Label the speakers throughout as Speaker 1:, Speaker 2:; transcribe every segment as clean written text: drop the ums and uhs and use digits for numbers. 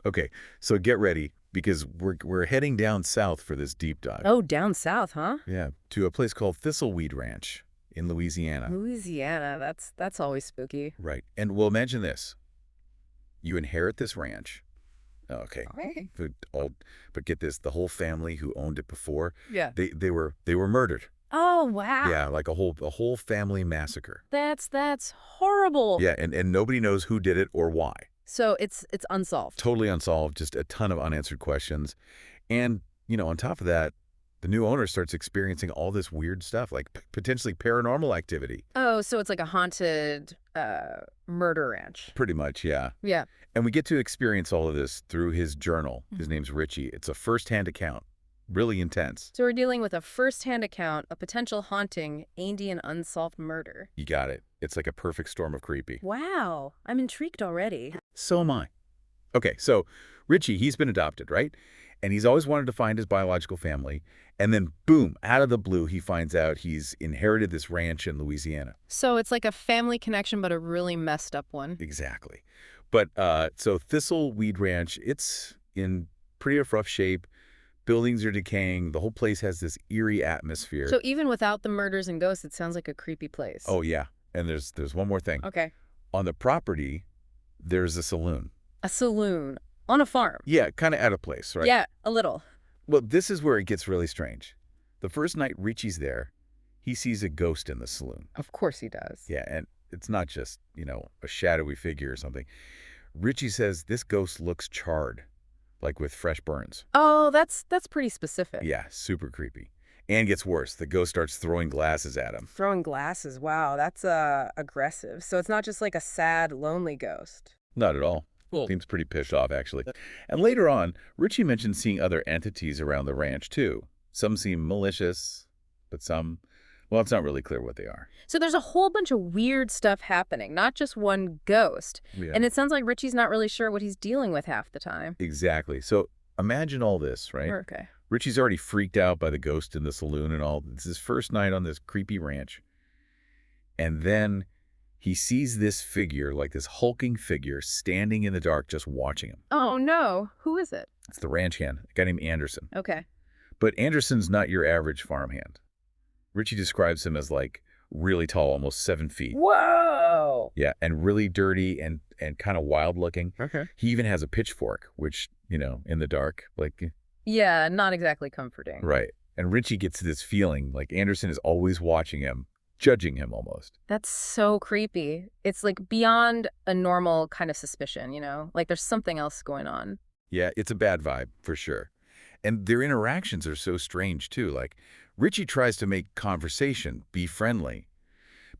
Speaker 1: Okay, so get ready because we're heading down south for this deep dive.
Speaker 2: Oh, down south, huh?
Speaker 1: Yeah, to a place called Thistleweed Ranch in Louisiana.
Speaker 2: Louisiana, that's always spooky.
Speaker 1: Right. And well, imagine this. You inherit this ranch. Okay.
Speaker 2: Okay.
Speaker 1: But get this, the whole family who owned it before,
Speaker 2: Yeah.
Speaker 1: they were murdered.
Speaker 2: Oh, wow.
Speaker 1: Yeah, like a whole family massacre.
Speaker 2: That's horrible.
Speaker 1: Yeah, and nobody knows who did it or why.
Speaker 2: So it's unsolved.
Speaker 1: Totally unsolved, just a ton of unanswered questions. And, on top of that, the new owner starts experiencing all this weird stuff, like potentially paranormal activity.
Speaker 2: Oh, so it's like a haunted murder ranch.
Speaker 1: Pretty much, yeah.
Speaker 2: Yeah.
Speaker 1: And we get to experience all of this through his journal. His name's Richie. It's a first-hand account. Really intense.
Speaker 2: So we're dealing with a first-hand account, a potential haunting, aimed an unsolved murder.
Speaker 1: You got it. It's like a perfect storm of creepy.
Speaker 2: Wow. I'm intrigued already.
Speaker 1: So am I. Okay, so Richie, he's been adopted, right? And he's always wanted to find his biological family. And then, boom, out of the blue, he finds out he's inherited this ranch in Louisiana.
Speaker 2: So it's like a family connection, but a really messed up one.
Speaker 1: Exactly. But so Thistleweed Ranch, it's in pretty rough shape. Buildings are decaying. The whole place has this eerie atmosphere.
Speaker 2: So even without the murders and ghosts, it sounds like a creepy place.
Speaker 1: Oh, yeah. And there's one more thing.
Speaker 2: Okay.
Speaker 1: On the property, there's a saloon.
Speaker 2: A saloon on a farm.
Speaker 1: Yeah, kind of out of place, right?
Speaker 2: Yeah, a little.
Speaker 1: Well, this is where it gets really strange. The first night Richie's there, he sees a ghost in the saloon.
Speaker 2: Of course he does.
Speaker 1: Yeah, and it's not just, a shadowy figure or something. Richie says this ghost looks charred, like with fresh burns.
Speaker 2: Oh, that's pretty specific.
Speaker 1: Yeah, super creepy. And gets worse. The ghost starts throwing glasses at him.
Speaker 2: Throwing glasses. Wow, that's aggressive. So it's not just like a sad, lonely ghost.
Speaker 1: Not at all.
Speaker 2: Cool.
Speaker 1: Seems pretty pissed off, actually. And later on, Richie mentions seeing other entities around the ranch, too. Some seem malicious, but some, well, it's not really clear what they are.
Speaker 2: So there's a whole bunch of weird stuff happening, not just one ghost.
Speaker 1: Yeah.
Speaker 2: And it sounds like Richie's not really sure what he's dealing with half the time.
Speaker 1: Exactly. So imagine all this, right?
Speaker 2: Okay.
Speaker 1: Richie's already freaked out by the ghost in the saloon and all. It's his first night on this creepy ranch. And then he sees this figure, like this hulking figure, standing in the dark just watching him.
Speaker 2: Oh, no. Who is it?
Speaker 1: It's the ranch hand, a guy named Anderson.
Speaker 2: Okay.
Speaker 1: But Anderson's not your average farmhand. Richie describes him as like really tall, almost 7 feet.
Speaker 2: Whoa!
Speaker 1: Yeah, and really dirty and kind of wild looking.
Speaker 2: Okay.
Speaker 1: He even has a pitchfork, which, in the dark, like...
Speaker 2: Yeah, not exactly comforting.
Speaker 1: Right. And Richie gets this feeling like Anderson is always watching him, judging him almost.
Speaker 2: That's so creepy. It's like beyond a normal kind of suspicion, Like there's something else going on.
Speaker 1: Yeah, it's a bad vibe, for sure. And their interactions are so strange, too. Like, Richie tries to make conversation, be friendly.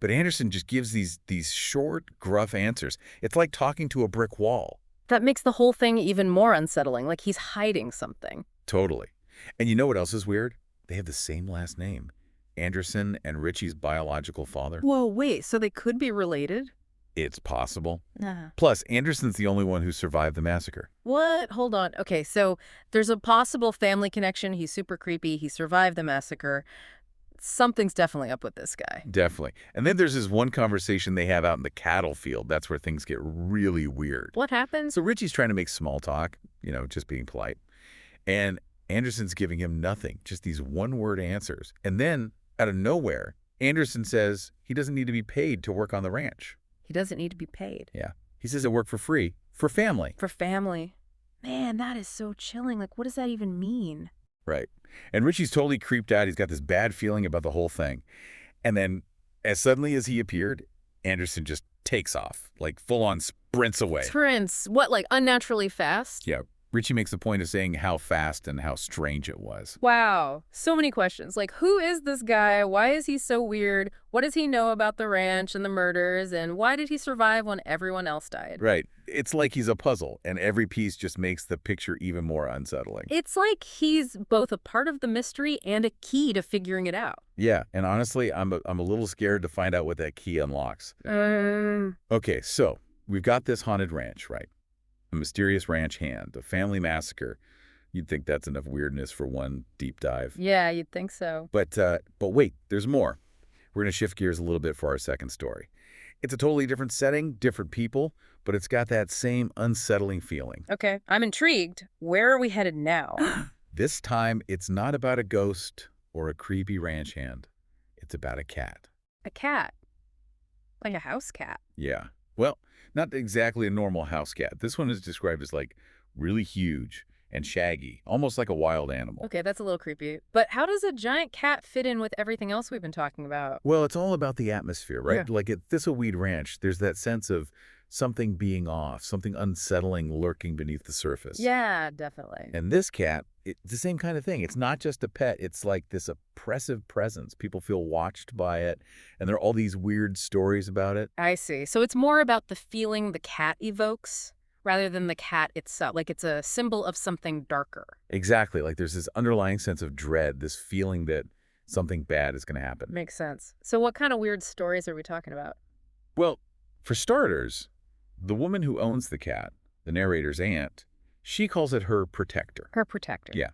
Speaker 1: But Anderson just gives these short, gruff answers. It's like talking to a brick wall.
Speaker 2: That makes the whole thing even more unsettling, like he's hiding something.
Speaker 1: Totally. And you know what else is weird? They have the same last name. Anderson and Richie's biological father.
Speaker 2: Whoa, wait, so they could be related?
Speaker 1: It's possible.
Speaker 2: Nah.
Speaker 1: Plus, Anderson's the only one who survived the massacre.
Speaker 2: What? Hold on. Okay, so there's a possible family connection. He's super creepy. He survived the massacre. Something's definitely up with this guy.
Speaker 1: Definitely. And then there's this one conversation they have out in the cattle field. That's where things get really weird.
Speaker 2: What happens?
Speaker 1: So Richie's trying to make small talk, just being polite. And Anderson's giving him nothing, just these one-word answers. And then, out of nowhere, Anderson says he doesn't need to be paid to work on the ranch.
Speaker 2: He doesn't need to be paid.
Speaker 1: Yeah. He says I work for free, for family.
Speaker 2: For family. Man, that is so chilling. Like, what does that even mean?
Speaker 1: Right. And Richie's totally creeped out. He's got this bad feeling about the whole thing. And then, as suddenly as he appeared, Anderson just takes off, like full-on sprints away.
Speaker 2: Sprints? What, like unnaturally fast?
Speaker 1: Yeah. Richie makes a point of saying how fast and how strange it was.
Speaker 2: Wow. So many questions. Like, who is this guy? Why is he so weird? What does he know about the ranch and the murders? And why did he survive when everyone else died?
Speaker 1: Right. It's like he's a puzzle, and every piece just makes the picture even more unsettling.
Speaker 2: It's like he's both a part of the mystery and a key to figuring it out.
Speaker 1: Yeah, and honestly, I'm a little scared to find out what that key unlocks. Okay, so we've got this haunted ranch, right? A mysterious ranch hand, a family massacre. You'd think that's enough weirdness for one deep dive.
Speaker 2: Yeah, you'd think so.
Speaker 1: But wait, there's more. We're going to shift gears a little bit for our second story. It's a totally different setting, different people, but it's got that same unsettling feeling.
Speaker 2: Okay, I'm intrigued. Where are we headed now?
Speaker 1: This time, it's not about a ghost or a creepy ranch hand. It's about a cat.
Speaker 2: A cat. Like a house cat.
Speaker 1: Yeah. Well, not exactly a normal house cat. This one is described as like really huge and shaggy, almost like a wild animal.
Speaker 2: Okay, that's a little creepy. But how does a giant cat fit in with everything else we've been talking about?
Speaker 1: Well, it's all about the atmosphere, right?
Speaker 2: Yeah.
Speaker 1: Like at Thistleweed Ranch, there's that sense of something being off, something unsettling lurking beneath the surface.
Speaker 2: Yeah, definitely.
Speaker 1: And this cat, it's the same kind of thing. It's not just a pet. It's like this oppressive presence. People feel watched by it, and there are all these weird stories about it.
Speaker 2: I see. So it's more about the feeling the cat evokes rather than the cat itself. Like it's a symbol of something darker.
Speaker 1: Exactly. Like there's this underlying sense of dread, this feeling that something bad is going to happen.
Speaker 2: Makes sense. So what kind of weird stories are we talking about?
Speaker 1: Well, for starters, the woman who owns the cat, the narrator's aunt, she calls it her protector.
Speaker 2: Her protector.
Speaker 1: Yeah.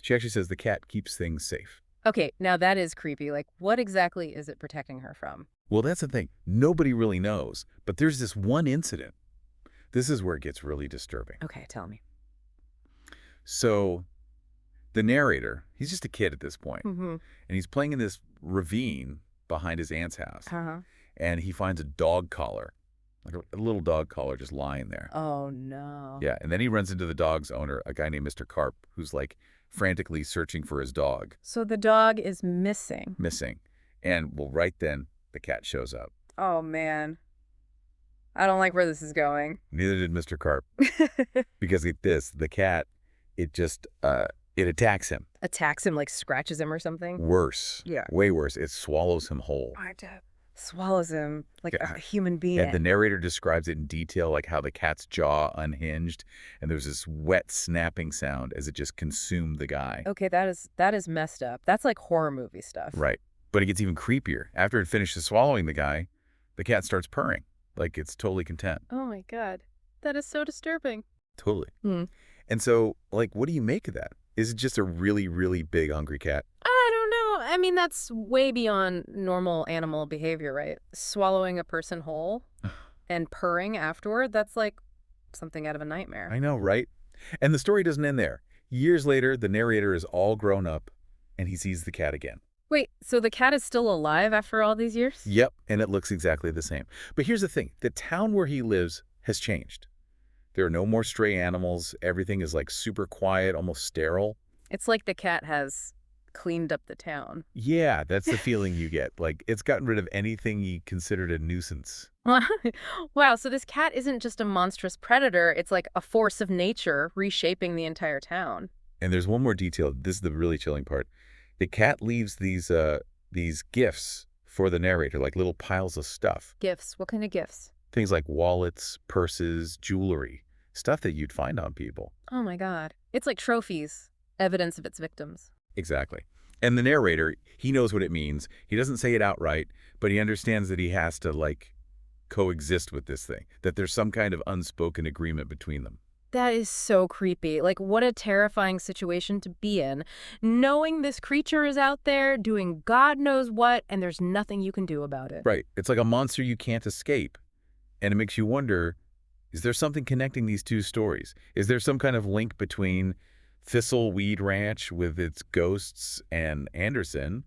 Speaker 1: She actually says the cat keeps things safe.
Speaker 2: Okay, now that is creepy. Like, what exactly is it protecting her from?
Speaker 1: Well, that's the thing. Nobody really knows. But there's this one incident. This is where it gets really disturbing.
Speaker 2: Okay, tell me.
Speaker 1: So the narrator, he's just a kid at this point,
Speaker 2: Mm-hmm.
Speaker 1: and he's playing in this ravine behind his aunt's house,
Speaker 2: Uh-huh.
Speaker 1: and he finds a dog collar, like a little dog collar just lying there.
Speaker 2: Oh, no.
Speaker 1: Yeah, and then he runs into the dog's owner, a guy named Mr. Carp, who's like frantically searching for his dog,
Speaker 2: So the dog is missing.
Speaker 1: missing. And well, right then, the cat shows up.
Speaker 2: Oh, man. I don't like where this is going.
Speaker 1: Neither did Mr. Carp, because the cat, it just, it attacks him.
Speaker 2: Attacks him, like scratches him or something?
Speaker 1: Worse.
Speaker 2: Yeah.
Speaker 1: Way worse. It swallows him whole.
Speaker 2: Swallows him like
Speaker 1: Yeah.
Speaker 2: a human being.
Speaker 1: And the narrator describes it in detail, like how the cat's jaw unhinged, and there's this wet snapping sound as it just consumed the guy.
Speaker 2: Okay, that is messed up. That's like horror movie stuff.
Speaker 1: Right. But it gets even creepier. After it finishes swallowing the guy, the cat starts purring, like it's totally content.
Speaker 2: Oh my God. That is so disturbing.
Speaker 1: Totally.
Speaker 2: Hmm.
Speaker 1: And so, like, what do you make of that? Is it just a really, really big hungry cat?
Speaker 2: I don't know. I mean, that's way beyond normal animal behavior, right? Swallowing a person whole and purring afterward, that's like something out of a nightmare.
Speaker 1: I know, right? And the story doesn't end there. Years later, the narrator is all grown up, and he sees the cat again.
Speaker 2: Wait, so the cat is still alive after all these years?
Speaker 1: Yep, and it looks exactly the same. But here's the thing. The town where he lives has changed. There are no more stray animals. Everything is like super quiet, almost sterile.
Speaker 2: It's like the cat has cleaned up the town.
Speaker 1: Yeah, that's the feeling you get. Like, it's gotten rid of anything he considered a nuisance.
Speaker 2: Wow, so this cat isn't just a monstrous predator, it's like a force of nature reshaping the entire town.
Speaker 1: And there's one more detail. This is the really chilling part. The cat leaves these gifts for the narrator, like little piles of stuff.
Speaker 2: Gifts. What kind of gifts?
Speaker 1: Things like wallets, purses, jewelry, stuff that you'd find on people.
Speaker 2: Oh my God. It's like trophies, evidence of its victims.
Speaker 1: Exactly. And the narrator, he knows what it means. He doesn't say it outright, but he understands that he has to, like, coexist with this thing, that there's some kind of unspoken agreement between them.
Speaker 2: That is so creepy. Like, what a terrifying situation to be in, knowing this creature is out there doing God knows what, and there's nothing you can do about it.
Speaker 1: Right. It's like a monster you can't escape. And it makes you wonder, is there something connecting these two stories? Is there some kind of link between Thistleweed Ranch with its ghosts and Anderson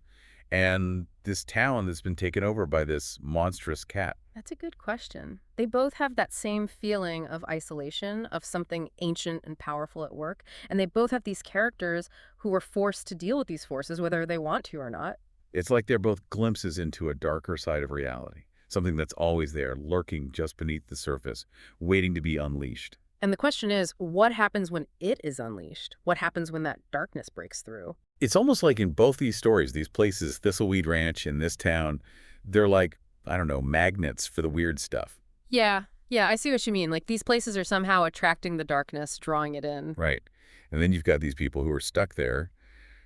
Speaker 1: and this town that's been taken over by this monstrous cat?
Speaker 2: That's a good question. They both have that same feeling of isolation, of something ancient and powerful at work, and they both have these characters who are forced to deal with these forces, whether they want to or not.
Speaker 1: It's like they're both glimpses into a darker side of reality, something that's always there, lurking just beneath the surface, waiting to be unleashed.
Speaker 2: And the question is, what happens when it is unleashed? What happens when that darkness breaks through?
Speaker 1: It's almost like in both these stories, these places, Thistleweed Ranch and this town, they're like, I don't know, magnets for the weird stuff.
Speaker 2: Yeah, I see what you mean. Like, these places are somehow attracting the darkness, drawing it in.
Speaker 1: Right. And then you've got these people who are stuck there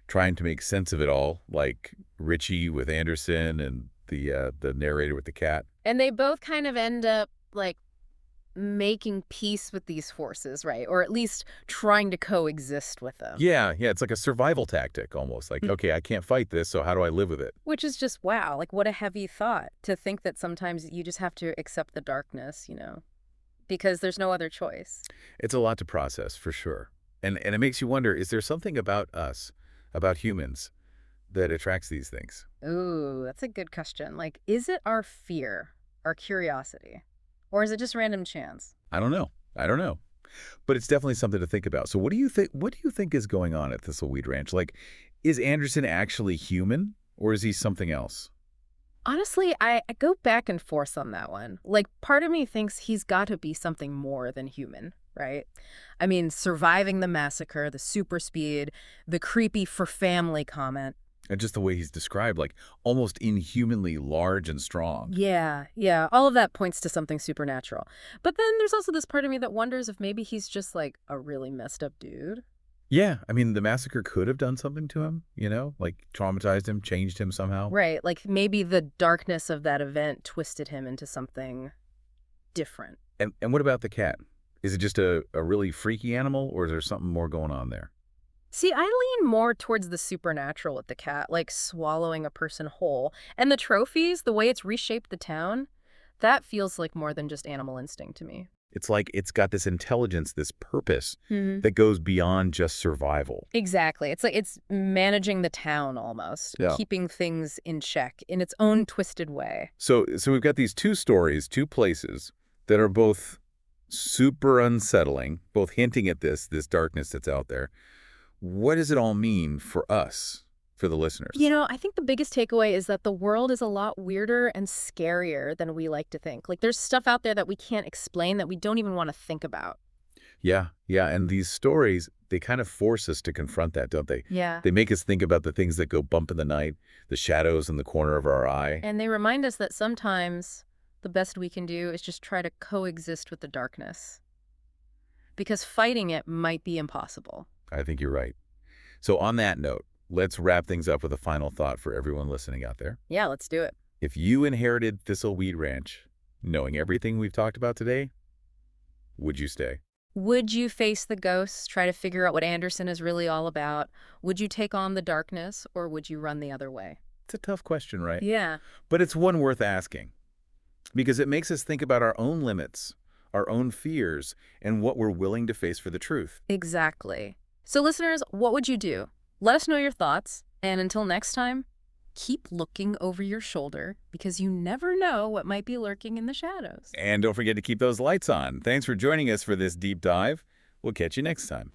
Speaker 1: trying to make sense of it all, like Richie with Anderson and the narrator with the cat.
Speaker 2: And they both kind of end up, like, making peace with these forces, right? Or at least trying to coexist with them.
Speaker 1: Yeah, yeah, it's like a survival tactic almost. Like, okay, I can't fight this, so how do I live with it?
Speaker 2: Which is just, wow, like what a heavy thought to think that sometimes you just have to accept the darkness, because there's no other choice.
Speaker 1: It's a lot to process, for sure. And it makes you wonder, is there something about us, about humans, that attracts these things?
Speaker 2: Ooh, that's a good question. Like, is it our fear, our curiosity, or is it just random chance?
Speaker 1: I don't know. I don't know. But it's definitely something to think about. So what do you think is going on at Thistleweed Ranch? Like, is Anderson actually human, or is he something else?
Speaker 2: Honestly, I go back and forth on that one. Like, part of me thinks he's got to be something more than human, right? I mean, surviving the massacre, the super speed, the creepy for family comment.
Speaker 1: And just the way he's described, like almost inhumanly large and strong.
Speaker 2: Yeah, yeah, all of that points to something supernatural. But then there's also this part of me that wonders if maybe he's just like a really messed up dude.
Speaker 1: Yeah, I mean, the massacre could have done something to him, like traumatized him, changed him somehow.
Speaker 2: Right, like maybe the darkness of that event twisted him into something different.
Speaker 1: And what about the cat? Is it just a really freaky animal, or is there something more going on there?
Speaker 2: See, I lean more towards the supernatural with the cat, like swallowing a person whole. And the trophies, the way it's reshaped the town, that feels like more than just animal instinct to me.
Speaker 1: It's like it's got this intelligence, this purpose
Speaker 2: Hmm.
Speaker 1: that goes beyond just survival.
Speaker 2: Exactly. It's like it's managing the town almost,
Speaker 1: Yeah.
Speaker 2: keeping things in check in its own twisted way.
Speaker 1: So we've got these two stories, two places that are both super unsettling, both hinting at this darkness that's out there. What does it all mean for us, for the listeners?
Speaker 2: I think the biggest takeaway is that the world is a lot weirder and scarier than we like to think. Like, there's stuff out there that we can't explain that we don't even want to think about.
Speaker 1: Yeah, yeah, and these stories, they kind of force us to confront that, don't they?
Speaker 2: Yeah.
Speaker 1: They make us think about the things that go bump in the night, the shadows in the corner of our eye.
Speaker 2: And they remind us that sometimes the best we can do is just try to coexist with the darkness. Because fighting it might be impossible.
Speaker 1: I think you're right. So on that note, let's wrap things up with a final thought for everyone listening out there.
Speaker 2: Yeah, let's do it.
Speaker 1: If you inherited Thistleweed Ranch, knowing everything we've talked about today, would you stay?
Speaker 2: Would you face the ghosts, try to figure out what Anderson is really all about? Would you take on the darkness, or would you run the other way?
Speaker 1: It's a tough question, right?
Speaker 2: Yeah.
Speaker 1: But it's one worth asking because it makes us think about our own limits, our own fears, and what we're willing to face for the truth.
Speaker 2: Exactly. So listeners, what would you do? Let us know your thoughts. And until next time, keep looking over your shoulder because you never know what might be lurking in the shadows.
Speaker 1: And don't forget to keep those lights on. Thanks for joining us for this deep dive. We'll catch you next time.